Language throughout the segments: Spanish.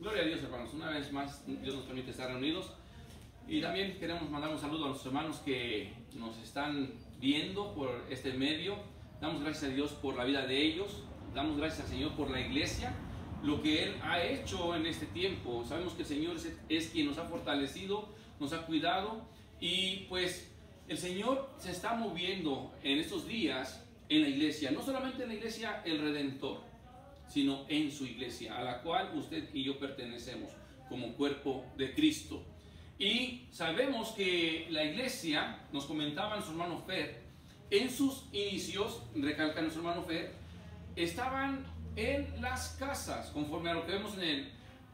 Gloria a Dios, hermanos. Una vez más, Dios nos permite estar reunidos. Y también queremos mandar un saludo a los hermanos que nos están viendo por este medio. Damos gracias a Dios por la vida de ellos. Damos gracias al Señor por la iglesia, lo que Él ha hecho en este tiempo. Sabemos que el Señor es quien nos ha fortalecido, nos ha cuidado. Y pues el Señor se está moviendo en estos días en la iglesia. No solamente en la iglesia El Redentor, sino en su iglesia, a la cual usted y yo pertenecemos como cuerpo de Cristo. Y sabemos que la iglesia, nos comentaba nuestro hermano Fer, en sus inicios, recalca nuestro hermano Fer, estaban en las casas, conforme a lo que vemos en el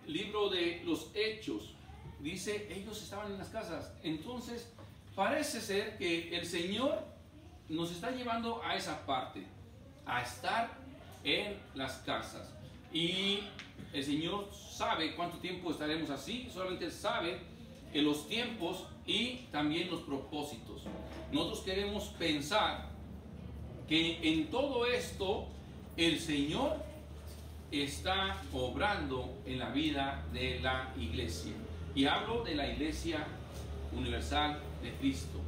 libro de los Hechos. Dice, ellos estaban en las casas. Entonces, parece ser que el Señor nos está llevando a esa parte, a estar en las casas. Y el Señor sabe cuánto tiempo estaremos así, solamente Él sabe en los tiempos y también los propósitos. Nosotros queremos pensar que en todo esto el Señor está obrando en la vida de la iglesia. Y hablo de la iglesia universal de Cristo.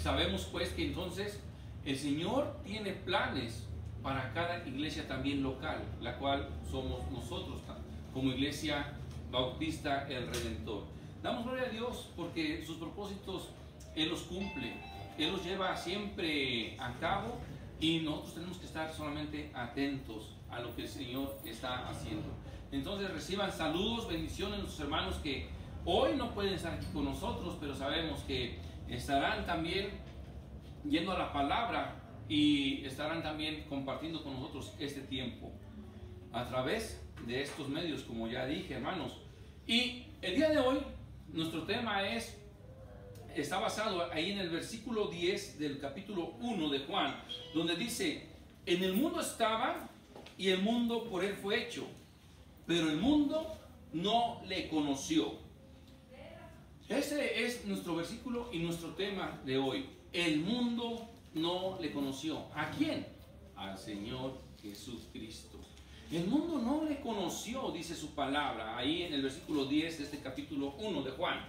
Sabemos pues que entonces el Señor tiene planes para cada iglesia también local, la cual somos nosotros como Iglesia Bautista El Redentor. Damos gloria a Dios porque sus propósitos Él los cumple, Él los lleva siempre a cabo y nosotros tenemos que estar solamente atentos a lo que el Señor está haciendo. Entonces reciban saludos, bendiciones a nuestros hermanos que hoy no pueden estar aquí con nosotros, pero sabemos que estarán también yendo a la palabra y estarán también compartiendo con nosotros este tiempo a través de estos medios, como ya dije, hermanos. Y el día de hoy nuestro tema está basado ahí en el versículo 10 del capítulo 1 de Juan, donde dice: en el mundo estaba y el mundo por él fue hecho, pero el mundo no le conoció. Ese es nuestro versículo y nuestro tema de hoy. El mundo no le conoció. ¿A quién? Al Señor Jesucristo. El mundo no le conoció, dice su palabra, ahí en el versículo 10 de este capítulo 1 de Juan.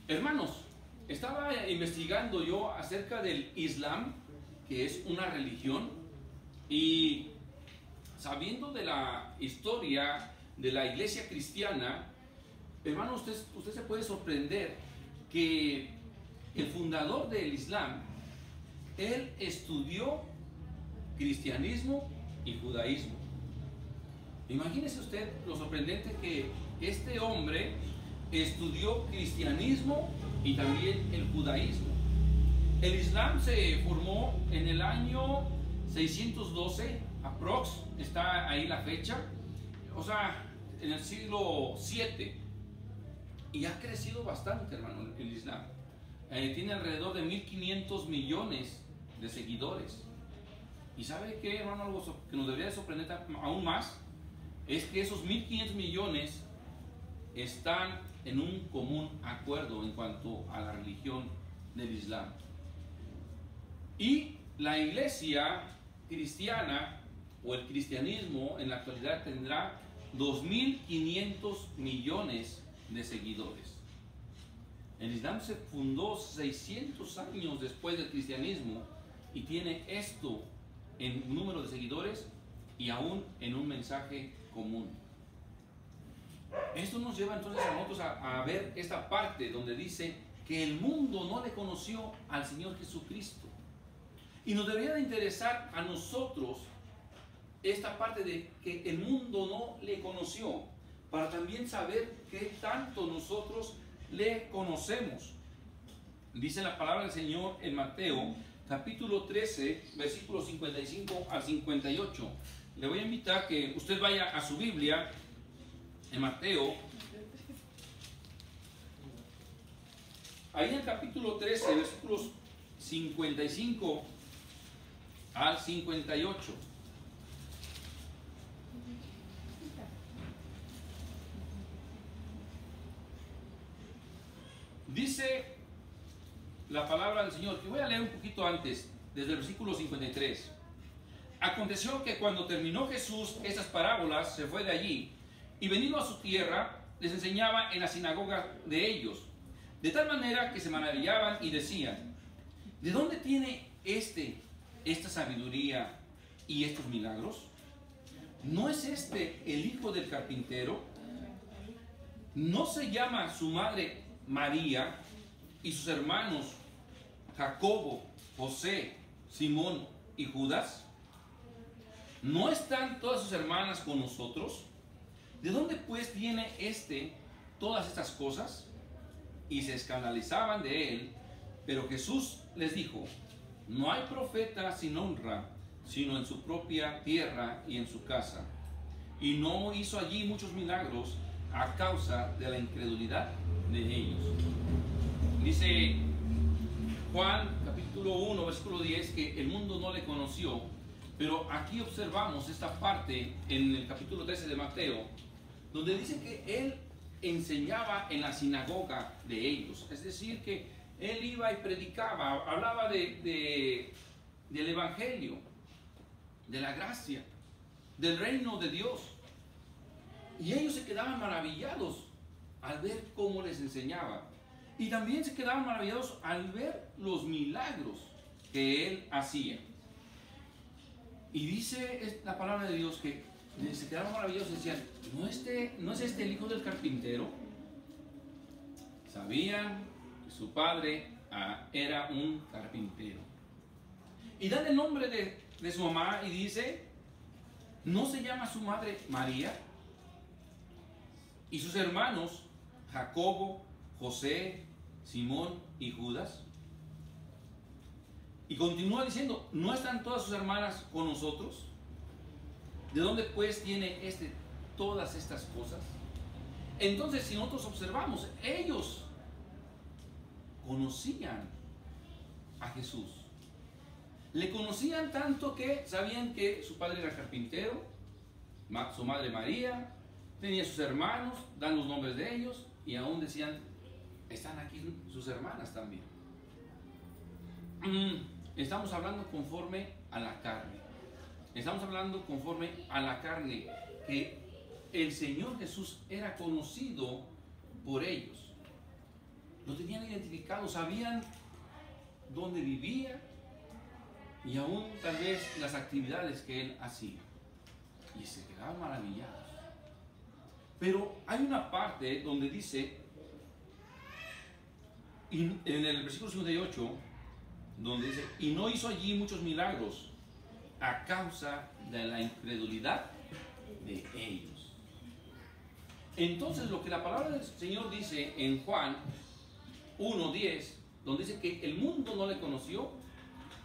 Hermanos, estaba investigando yo acerca del Islam, que es una religión, y sabiendo de la historia de la iglesia cristiana, hermano, usted se puede sorprender que el fundador del Islam, él estudió cristianismo y judaísmo. Imagínese usted lo sorprendente que este hombre estudió cristianismo y también el judaísmo. El Islam se formó en el año 612, aprox, está ahí la fecha, o sea, en el siglo 7, y ha crecido bastante, hermano, el Islam. Tiene alrededor de 1.500 millones de seguidores. ¿Y sabe qué, hermano? Algo que nos debería sorprender aún más es que esos 1.500 millones están en un común acuerdo en cuanto a la religión del Islam. Y la iglesia cristiana o el cristianismo en la actualidad tendrá 2.500 millones de seguidores. El Islam se fundó 600 años después del cristianismo y tiene esto en número de seguidores y aún en un mensaje común. Esto nos lleva entonces a nosotros a ver esta parte donde dice que el mundo no le conoció al Señor Jesucristo. Y nos debería de interesar a nosotros esta parte de que el mundo no le conoció, para también saber qué tanto nosotros le conocemos. Dice la palabra del Señor en Mateo capítulo 13, versículos 55 al 58. Le voy a invitar que usted vaya a su Biblia en Mateo, ahí en el capítulo 13, versículos 55 al 58. Dice la palabra del Señor, que voy a leer un poquito antes, desde el versículo 53. Aconteció que cuando terminó Jesús estas parábolas, se fue de allí, Y venido a su tierra, les enseñaba en la sinagoga de ellos, de tal manera que se maravillaban y decían: ¿de dónde tiene esta sabiduría y estos milagros? ¿No es este el hijo del carpintero? ¿No se llama su madre María y sus hermanos Jacobo, José, Simón y Judas? ¿No están todas sus hermanas con nosotros? ¿De dónde pues tiene todas estas cosas? Y se escandalizaban de él, pero Jesús les dijo: no hay profeta sin honra, sino en su propia tierra y en su casa. Y no hizo allí muchos milagros a causa de la incredulidad de ellos. Dice Juan capítulo 1 versículo 10 que el mundo no le conoció, pero aquí observamos esta parte en el capítulo 13 de Mateo, donde dice que él enseñaba en la sinagoga de ellos, es decir, que él iba y predicaba, hablaba del evangelio, de la gracia, del reino de Dios. Y ellos se quedaban maravillados al ver cómo les enseñaba. Y también se quedaban maravillados al ver los milagros que él hacía. Y dice la palabra de Dios que se quedaban maravillados y decían: ¿no es este el hijo del carpintero? Sabían que su padre era un carpintero. Y dan el nombre de su mamá y dice: ¿no se llama su madre María? Y sus hermanos Jacobo, José, Simón y Judas. Y continúa diciendo: ¿no están todas sus hermanas con nosotros? ¿De dónde pues tiene todas estas cosas? Entonces, si nosotros observamos, ellos conocían a Jesús. Le conocían tanto que sabían que su padre era carpintero, su madre María, tenía sus hermanos, dan los nombres de ellos, y aún decían: están aquí sus hermanas también. Estamos hablando conforme a la carne. Estamos hablando conforme a la carne, que el Señor Jesús era conocido por ellos. Lo tenían identificado, sabían dónde vivía y aún tal vez las actividades que él hacía. Y se quedaban maravillados. Pero hay una parte donde dice, en el versículo 58, donde dice: y no hizo allí muchos milagros a causa de la incredulidad de ellos. Entonces, lo que la palabra del Señor dice en Juan 1:10, donde dice que el mundo no le conoció,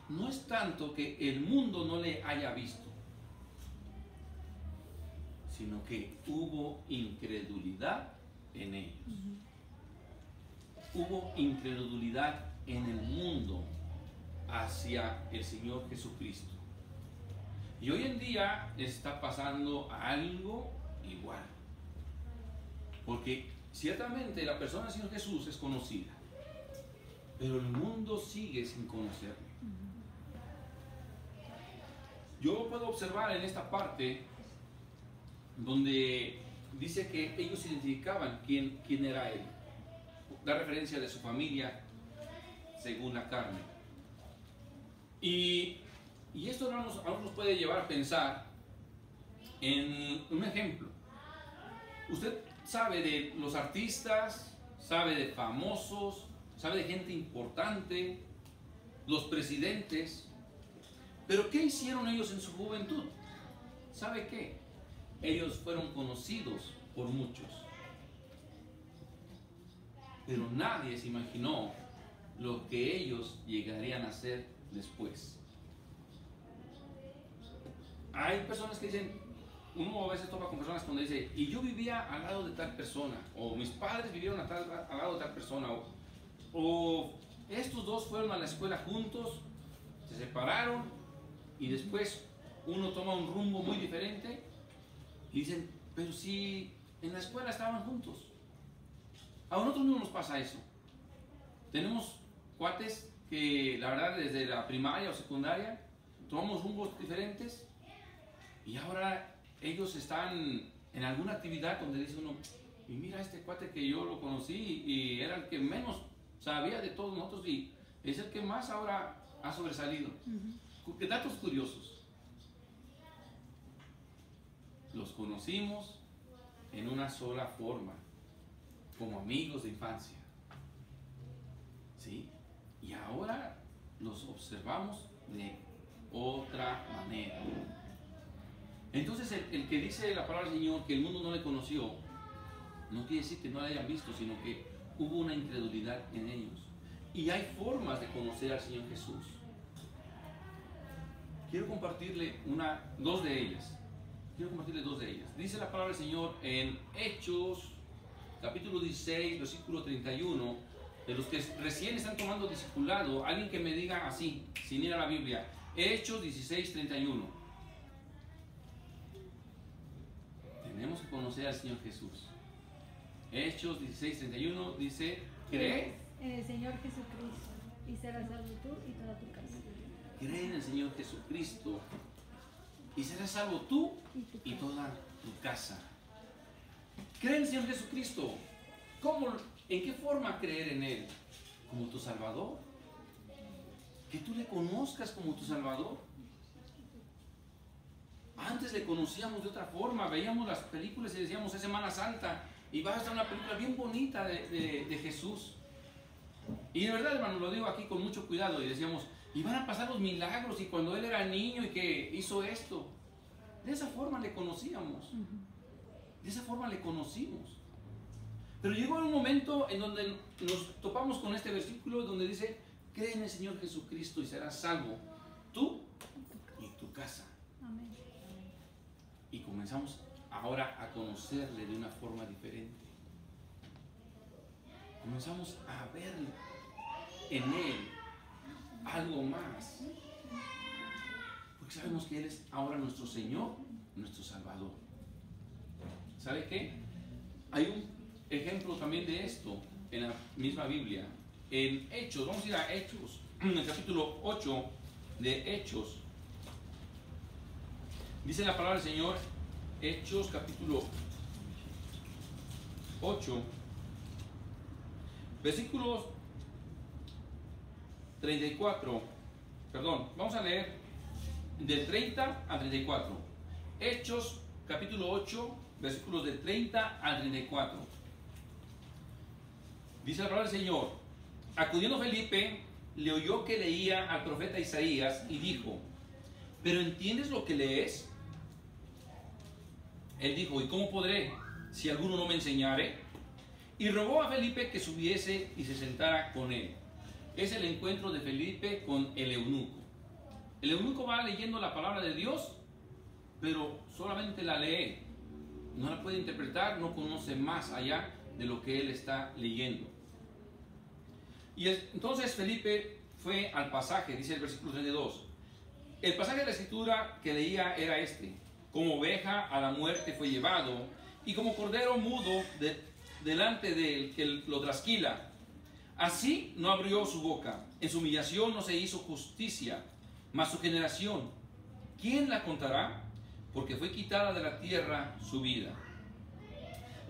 no es tanto que el mundo no le haya visto, sino que hubo incredulidad en ellos. Hubo incredulidad en el mundo hacia el Señor Jesucristo. Y hoy en día está pasando algo igual. Porque ciertamente la persona del Señor Jesús es conocida, pero el mundo sigue sin conocerlo. Yo puedo observar en esta parte donde dice que ellos identificaban quién era él. Da referencia de su familia según la carne. Y esto a nosotros nos puede llevar a pensar en un ejemplo. Usted sabe de los artistas, sabe de famosos, sabe de gente importante, los presidentes. Pero ¿qué hicieron ellos en su juventud? ¿Sabe qué? Ellos fueron conocidos por muchos. Pero nadie se imaginó lo que ellos llegarían a hacer después. Hay personas que dicen, uno a veces topa con personas cuando dice: y yo vivía al lado de tal persona, o mis padres vivieron al lado de tal persona, o estos dos fueron a la escuela juntos, se separaron y después uno toma un rumbo muy diferente y dicen: pero si en la escuela estaban juntos. A nosotros no nos pasa eso. Tenemos cuates que la verdad desde la primaria o secundaria tomamos rumbos diferentes y ahora ellos están en alguna actividad donde dice uno, y mira este cuate que yo lo conocí y era el que menos sabía de todos nosotros y es el que más ahora ha sobresalido. ¿Qué datos curiosos? Los conocimos en una sola forma, como amigos de infancia. ¿Sí? Y ahora los observamos de otra manera. Entonces el que dice la palabra del Señor que el mundo no le conoció, no quiere decir que no la hayan visto, sino que hubo una incredulidad en ellos. Y hay formas de conocer al Señor Jesús. Quiero compartirle dos de ellas. Dice la palabra del Señor en Hechos, capítulo 16, versículo 31, de los que recién están tomando discipulado, alguien que me diga así, sin ir a la Biblia. Hechos 16, 31. Tenemos que conocer al Señor Jesús. Hechos 16, 31 dice, cree en el Señor Jesucristo y serás salvo tú y toda tu casa. Cree en el Señor Jesucristo y serás salvo tú y toda tu casa. Cree en el Señor Jesucristo. ¿Cómo? ¿En qué forma creer en Él? Como tu Salvador. Que tú le conozcas como tu Salvador. Antes le conocíamos de otra forma. Veíamos las películas y decíamos, es Semana Santa y va a estar una película bien bonita de Jesús. Y de verdad, hermano, lo digo aquí con mucho cuidado. Y decíamos, y van a pasar los milagros y cuando Él era niño y que hizo esto. De esa forma le conocíamos. De esa forma le conocimos. Pero llegó un momento en donde nos topamos con este versículo donde dice, cree en el Señor Jesucristo y serás salvo tú y tu casa. Amén. Y comenzamos ahora a conocerle de una forma diferente. Comenzamos a ver en Él algo más. Porque sabemos que Él es ahora nuestro Señor, nuestro Salvador. ¿Sabe qué? Hay un ejemplo también de esto en la misma Biblia. En Hechos, vamos a ir a Hechos, en el capítulo 8 de Hechos. Dice la palabra del Señor, Hechos capítulo 8, versículos 34, perdón, vamos a leer del 30 al 34. Hechos capítulo 8, versículos del 30 al 34. Dice la palabra del Señor, acudiendo Felipe, le oyó que leía al profeta Isaías y dijo, ¿pero entiendes lo que lees? Él dijo, ¿y cómo podré si alguno no me enseñare? Y rogó a Felipe que subiese y se sentara con él. Es el encuentro de Felipe con el eunuco. El eunuco va leyendo la palabra de Dios, pero solamente la lee. No la puede interpretar, no conoce más allá de lo que él está leyendo. Y entonces Felipe fue al pasaje, dice el versículo 32. El pasaje de la escritura que leía era este. Como oveja a la muerte fue llevado, y como cordero mudo delante del que lo trasquila. Así no abrió su boca, en su humillación no se hizo justicia, mas su generación, ¿quién la contará? Porque fue quitada de la tierra su vida.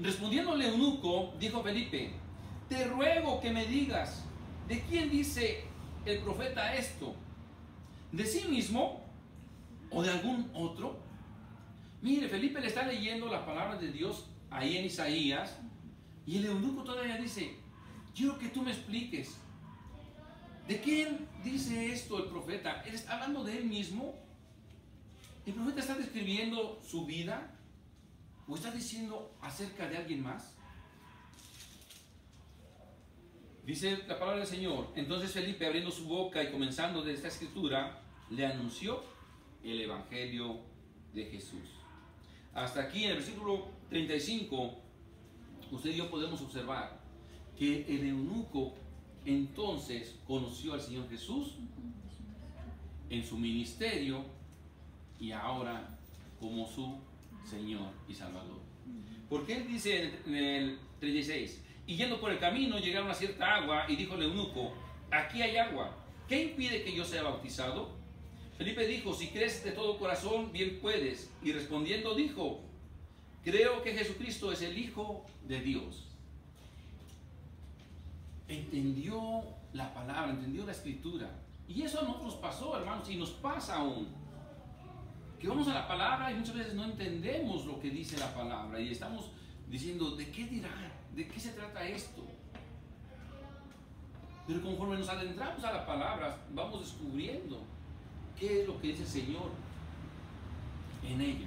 Respondiendo el eunuco, dijo Felipe, te ruego que me digas, ¿de quién dice el profeta esto? ¿De sí mismo o de algún otro? Mire, Felipe le está leyendo las palabras de Dios ahí en Isaías, y el eunuco todavía dice, quiero que tú me expliques, ¿de quién dice esto el profeta? ¿Él está hablando de él mismo? ¿El profeta está describiendo su vida? ¿O está diciendo acerca de alguien más? Dice la palabra del Señor, entonces Felipe abriendo su boca y comenzando de esta escritura, le anunció el evangelio de Jesús. Hasta aquí en el versículo 35, usted y yo podemos observar que el eunuco entonces conoció al Señor Jesús en su ministerio y ahora como su Señor y Salvador. Porque él dice en el 36, y yendo por el camino llegaron a cierta agua y dijo el eunuco, aquí hay agua, ¿qué impide que yo sea bautizado? Felipe dijo, si crees de todo corazón, bien puedes. Y respondiendo dijo, creo que Jesucristo es el Hijo de Dios. Entendió la palabra, entendió la escritura. Y eso a nosotros pasó, hermanos, y nos pasa aún. Que vamos a la palabra y muchas veces no entendemos lo que dice la palabra. Y estamos diciendo, ¿de qué dirá? ¿De qué se trata esto? Pero conforme nos adentramos a la palabra, vamos descubriendo qué es lo que dice el Señor en ella.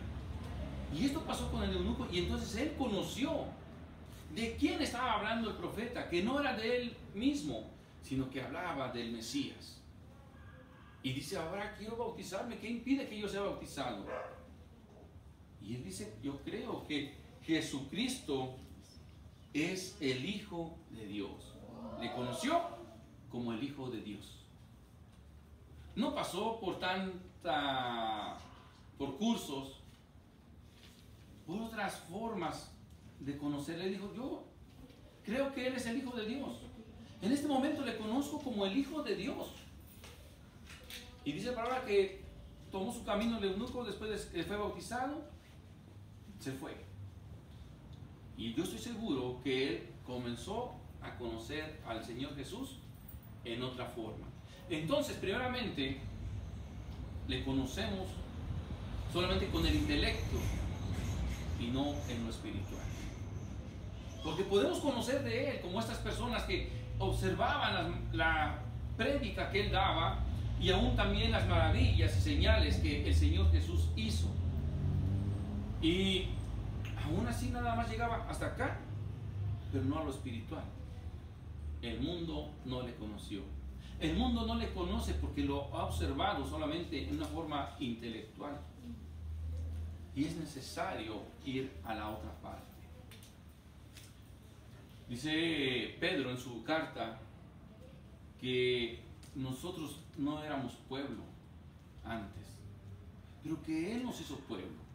Y esto pasó con el eunuco, y entonces él conoció de quién estaba hablando el profeta, que no era de él mismo, sino que hablaba del Mesías. Y dice, ahora quiero bautizarme, ¿qué impide que yo sea bautizado? Y él dice, yo creo que Jesucristo es el Hijo de Dios. Le conoció como el Hijo de Dios. No pasó por cursos, por otras formas de conocerle. Dijo, yo creo que Él es el Hijo de Dios. En este momento le conozco como el Hijo de Dios. Y dice la palabra que tomó su camino el eunuco después de que fue bautizado, se fue. Y yo estoy seguro que él comenzó a conocer al Señor Jesús en otra forma. Entonces, primeramente, le conocemos solamente con el intelecto y no en lo espiritual. Porque podemos conocer de él como estas personas que observaban la prédica que él daba y aún también las maravillas y señales que el Señor Jesús hizo. Y aún así nada más llegaba hasta acá, pero no a lo espiritual. El mundo no le conoció. El mundo no le conoce porque lo ha observado solamente en una forma intelectual. Y es necesario ir a la otra parte. Dice Pedro en su carta que nosotros no éramos pueblo antes, pero que Él nos hizo pueblo.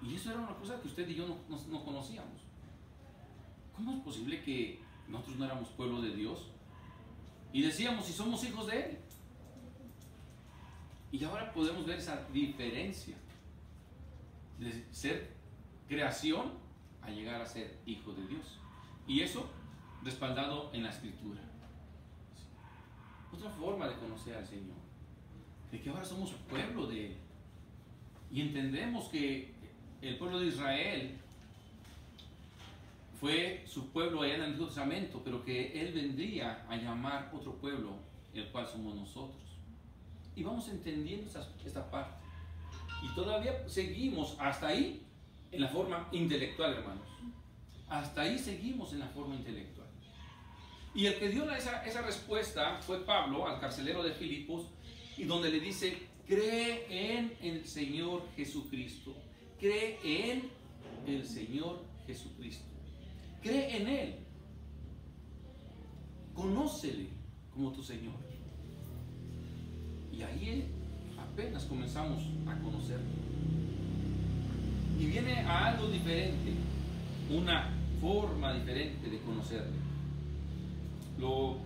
Y eso era una cosa que usted y yo no conocíamos. ¿Cómo es posible que nosotros no éramos pueblo de Dios? Y decíamos, si somos hijos de Él. Y ahora podemos ver esa diferencia de ser creación a llegar a ser hijo de Dios. Y eso respaldado en la Escritura. Otra forma de conocer al Señor, de que ahora somos pueblo de Él. Y entendemos que el pueblo de Israel fue su pueblo allá en el Antiguo Testamento, pero que Él vendría a llamar otro pueblo, el cual somos nosotros. Y vamos entendiendo esta parte. Y todavía seguimos hasta ahí en la forma intelectual, hermanos. Hasta ahí seguimos en la forma intelectual. Y el que dio esa respuesta fue Pablo, al carcelero de Filipos, y donde le dice, cree en el Señor Jesucristo. Cree en el Señor Jesucristo. Cree en Él. Conócele como tu Señor. Y ahí apenas comenzamos a conocerlo. Y viene a algo diferente, una forma diferente de conocerle.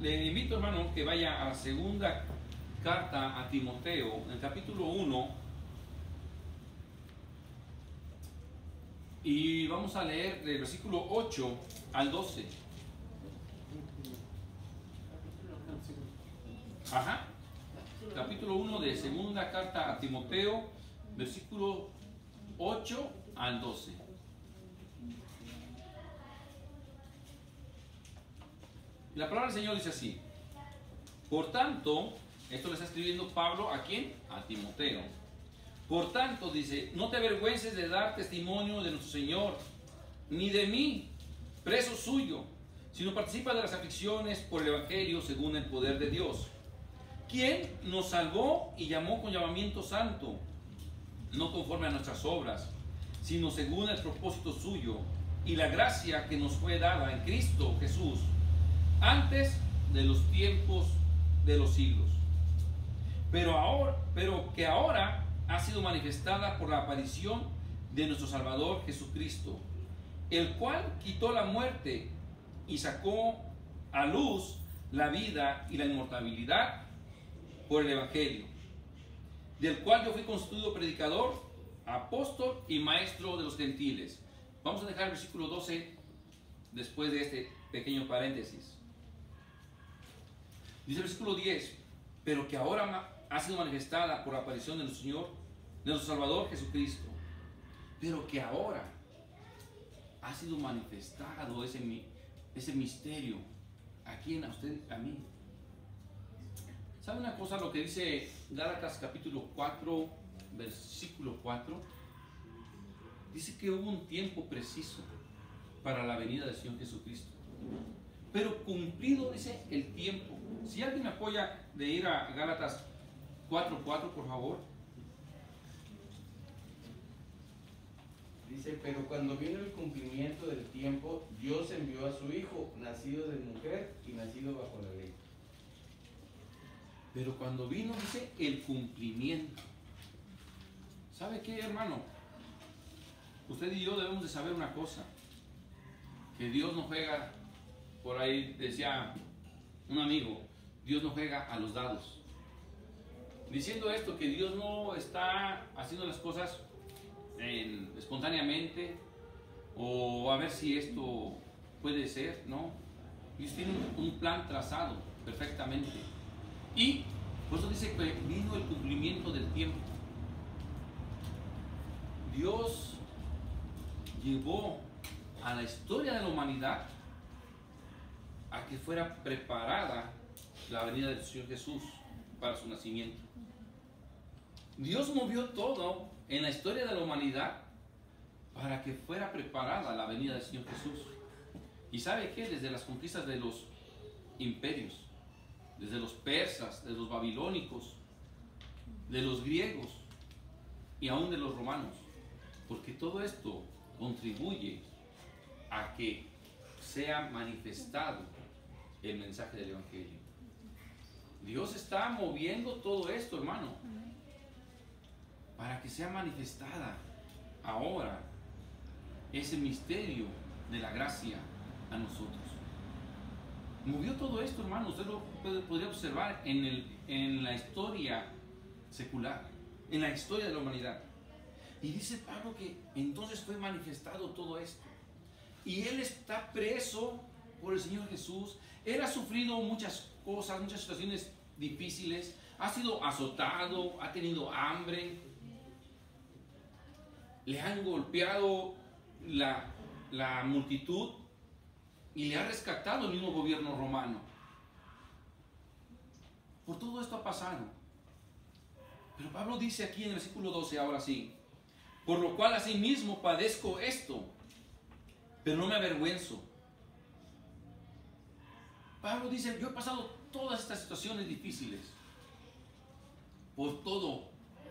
Le invito, hermano, que vaya a la segunda carta a Timoteo, en el capítulo 1, y vamos a leer del versículo 8 al 12. Ajá. Capítulo 1 de segunda carta a Timoteo, versículo 8 al 12. La palabra del Señor dice así: por tanto, esto le está escribiendo Pablo, ¿a quién? A Timoteo. Por tanto, dice, no te avergüences de dar testimonio de nuestro Señor, ni de mí, preso suyo, sino participa de las aflicciones por el Evangelio según el poder de Dios, quien nos salvó y llamó con llamamiento santo, no conforme a nuestras obras, sino según el propósito suyo y la gracia que nos fue dada en Cristo Jesús, antes de los tiempos de los siglos, pero que ahora ha sido manifestada por la aparición de nuestro Salvador Jesucristo, el cual quitó la muerte y sacó a luz la vida y la inmortalidad por el Evangelio, del cual yo fui constituido predicador apóstol y maestro de los gentiles. Vamos a dejar el versículo 12 después de este pequeño paréntesis. Dice el versículo 10, pero que ahora ha sido manifestada por la aparición de nuestro Señor, de nuestro Salvador Jesucristo. Pero que ahora ha sido manifestado ese misterio. ¿A quién? A usted, a mí. ¿Sabe una cosa? Lo que dice Gálatas capítulo 4, versículo 4. Dice que hubo un tiempo preciso para la venida del Señor Jesucristo. Pero cumplido, dice, el tiempo. Si alguien me apoya de ir a Gálatas 4:4, por favor. Dice, pero cuando vino el cumplimiento del tiempo, Dios envió a su Hijo, nacido de mujer y nacido bajo la ley. Pero cuando vino, dice, el cumplimiento. ¿Sabe qué, hermano? Usted y yo debemos de saber una cosa. Que Dios no juega, por ahí decía un amigo, Dios no juega a los dados. Diciendo esto, que Dios no está haciendo las cosas espontáneamente o a ver si esto puede ser, ¿no? Dios tiene un plan trazado perfectamente. Y por eso dice que vino el cumplimiento del tiempo. Dios llevó a la historia de la humanidad a que fuera preparada la venida del Señor Jesús para su nacimiento. Dios movió todo en la historia de la humanidad para que fuera preparada la venida del Señor Jesús. ¿Y sabe qué? Desde las conquistas de los imperios, desde los persas, de los babilónicos, de los griegos y aún de los romanos, porque todo esto contribuye a que sea manifestado el mensaje del Evangelio. Dios está moviendo todo esto, hermano, para que sea manifestada ahora ese misterio de la gracia a nosotros. Movió todo esto, hermano. Usted lo podría observar en la historia secular, en la historia de la humanidad. Y dice Pablo que entonces fue manifestado todo esto. Y él está preso por el Señor Jesús. Él ha sufrido muchas cosas, muchas situaciones difíciles. Ha sido azotado, ha tenido hambre. Le han golpeado la multitud y le ha rescatado el mismo gobierno romano. Por todo esto ha pasado. Pero Pablo dice aquí en el versículo 12, ahora sí, por lo cual asimismo padezco esto, pero no me avergüenzo. Pablo dice, yo he pasado todas estas situaciones difíciles por todo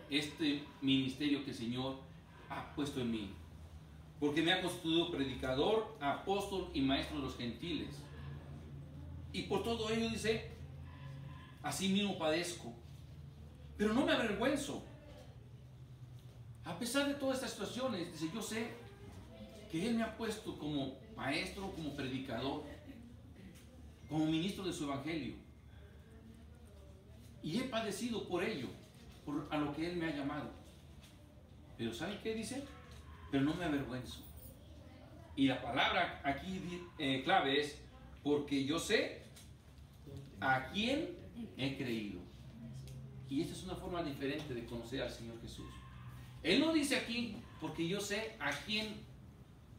este ministerio que el Señor ha puesto en mí, porque me ha constituido predicador, apóstol y maestro de los gentiles. Y por todo ello dice, así mismo padezco, pero no me avergüenzo. A pesar de todas estas situaciones, dice, yo sé que Él me ha puesto como maestro, como predicador, como ministro de su evangelio. Y he padecido por ello, a lo que Él me ha llamado. Pero ¿saben qué dice? Pero no me avergüenzo. Y la palabra aquí clave es, porque yo sé a quién he creído. Y esta es una forma diferente de conocer al Señor Jesús. Él no dice aquí, porque yo sé a quién,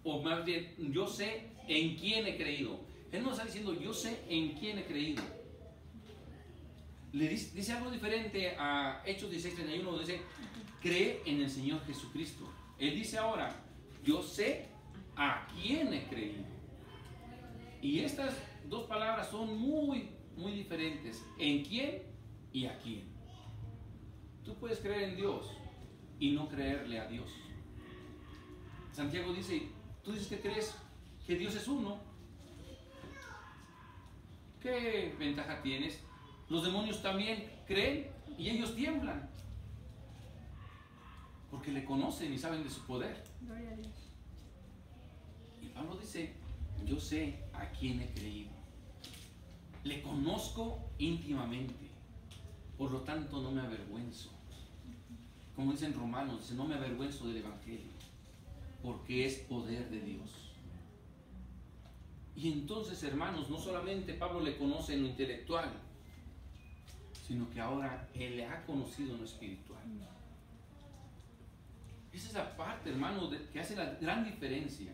o más bien, yo sé en quién he creído. Él no está diciendo, yo sé en quién he creído. Le dice algo diferente a Hechos 16:31, donde dice, cree en el Señor Jesucristo. Él dice ahora, yo sé a quién he creído. Y estas dos palabras son muy, muy diferentes. En quién y a quién. Tú puedes creer en Dios y no creerle a Dios. Santiago dice, tú dices que crees que Dios es uno. ¿Qué ventaja tienes? Los demonios también creen y ellos tiemblan, porque le conocen y saben de su poder. Gloria a Dios. Y Pablo dice, yo sé a quién he creído. Le conozco íntimamente, por lo tanto no me avergüenzo. como dicen Romanos, dice, no me avergüenzo del Evangelio, porque es poder de Dios. Y entonces, hermanos, no solamente Pablo le conoce en lo intelectual, sino que ahora él le ha conocido en lo espiritual. Esa es la parte, hermano, que hace la gran diferencia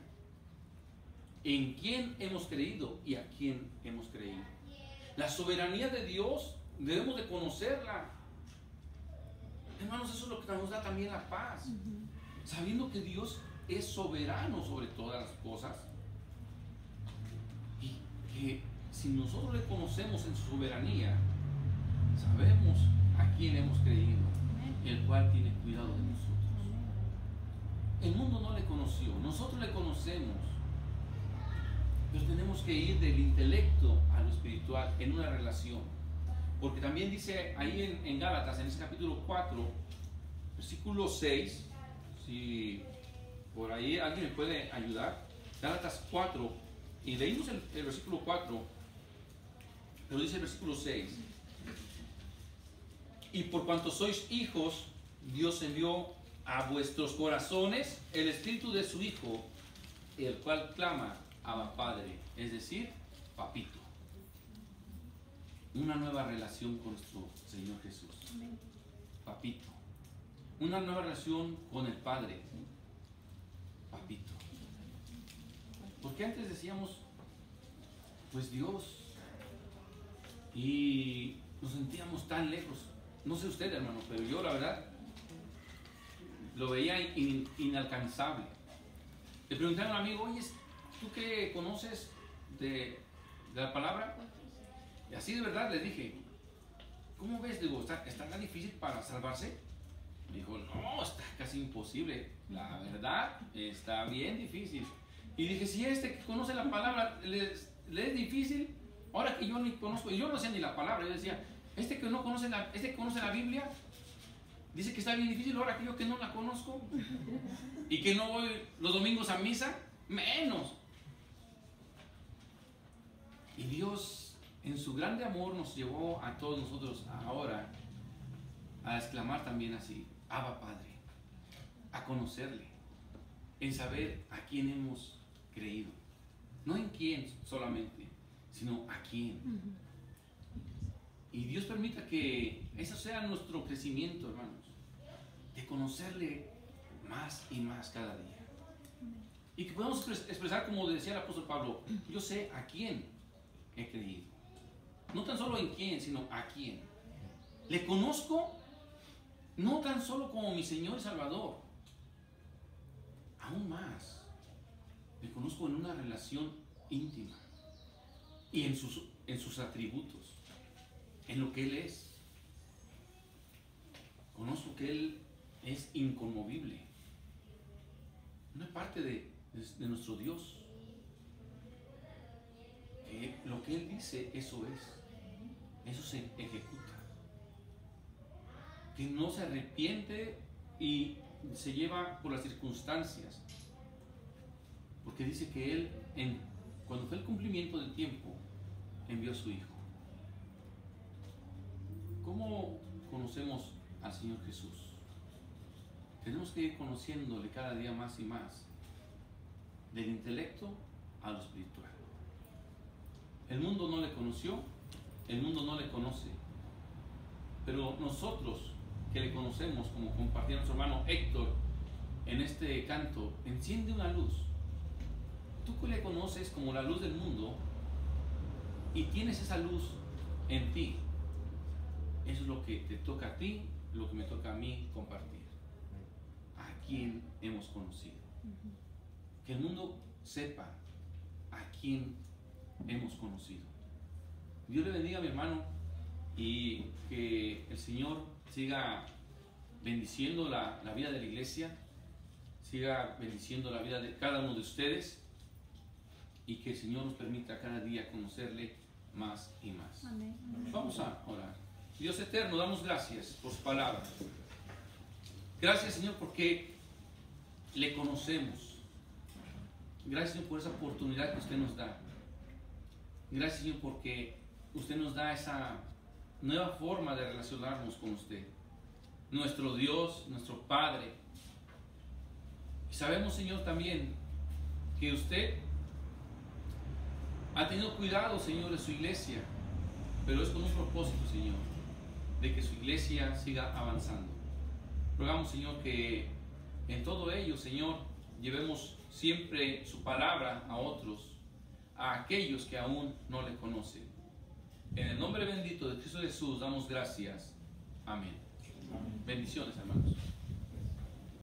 en quién hemos creído y a quién hemos creído. La soberanía de Dios debemos de conocerla. Hermanos, eso es lo que nos da también la paz. Sabiendo que Dios es soberano sobre todas las cosas. Y que si nosotros le conocemos en su soberanía, sabemos a quién hemos creído, el cual tiene cuidado de nosotros. El mundo no le conoció, nosotros le conocemos. Pero tenemos que ir del intelecto a lo espiritual en una relación. Porque también dice ahí en Gálatas, en ese capítulo 4, versículo 6, si por ahí alguien me puede ayudar, Gálatas 4, y leímos el versículo 4, pero dice el versículo 6, y por cuanto sois hijos, Dios envió a vuestros corazones el espíritu de su Hijo, el cual clama, Abba Padre, es decir, papito. Una nueva relación con nuestro Señor Jesús. Papito. Una nueva relación con el Padre. Papito. Porque antes decíamos, pues Dios, y nos sentíamos tan lejos. No sé usted, hermano, pero yo la verdad lo veía inalcanzable. Le pregunté a un amigo, oye, ¿tú qué conoces de la palabra? Y así de verdad le dije, ¿cómo ves? Digo, ¿está tan difícil para salvarse? Me dijo, no, está casi imposible. La verdad, está bien difícil. Y dije, si que conoce la palabra le es difícil, ahora que yo ni conozco, y yo no sé ni la palabra, yo decía, que no conoce que conoce la Biblia, dice que está bien difícil, ahora que yo que no la conozco, y que no voy los domingos a misa, menos. Y Dios, en su grande amor, nos llevó a todos nosotros ahora a exclamar también así, Abba Padre, a conocerle, en saber a quién hemos creído. No en quién solamente, sino a quién. Y Dios permita que eso sea nuestro crecimiento, hermanos, de conocerle más y más cada día. Y que podamos expresar, como decía el apóstol Pablo, yo sé a quién he creído. No tan solo en quién, sino a quién. Le conozco no tan solo como mi Señor y Salvador, aún más. Le conozco en una relación íntima y en sus atributos, en lo que Él es. Conozco que Él es inconmovible. Una parte de nuestro Dios. Que lo que Él dice, eso es. Eso se ejecuta. Que no se arrepiente y se lleva por las circunstancias. Porque dice que Él, cuando fue el cumplimiento del tiempo, envió a su Hijo. ¿Cómo conocemos al Señor Jesús? Tenemos que ir conociéndole cada día más y más, del intelecto a lo espiritual. El mundo no le conoció, el mundo no le conoce, pero nosotros que le conocemos, como compartía nuestro hermano Héctor en este canto, enciende una luz. Tú que le conoces como la luz del mundo y tienes esa luz en ti, eso es lo que te toca a ti, lo que me toca a mí compartir. ¿A quién hemos conocido? Que el mundo sepa a quién hemos conocido. Dios le bendiga, mi hermano, y que el Señor siga bendiciendo la vida de la iglesia, siga bendiciendo la vida de cada uno de ustedes, y que el Señor nos permita cada día conocerle más y más. Amén. Vamos a orar. Dios eterno, damos gracias por su palabra. Gracias, Señor, porque le conocemos. Gracias, Señor, por esa oportunidad que usted nos da. Gracias, Señor, porque usted nos da esa nueva forma de relacionarnos con usted. nuestro Dios, nuestro Padre. Y sabemos, Señor, también que usted ha tenido cuidado, Señor, de su iglesia, pero es con un propósito, Señor, de que su iglesia siga avanzando. Rogamos, Señor, que en todo ello, Señor, llevemos siempre su palabra a otros, a aquellos que aún no le conocen. En el nombre bendito de Cristo Jesús damos gracias. Amén. Bendiciones, hermanos.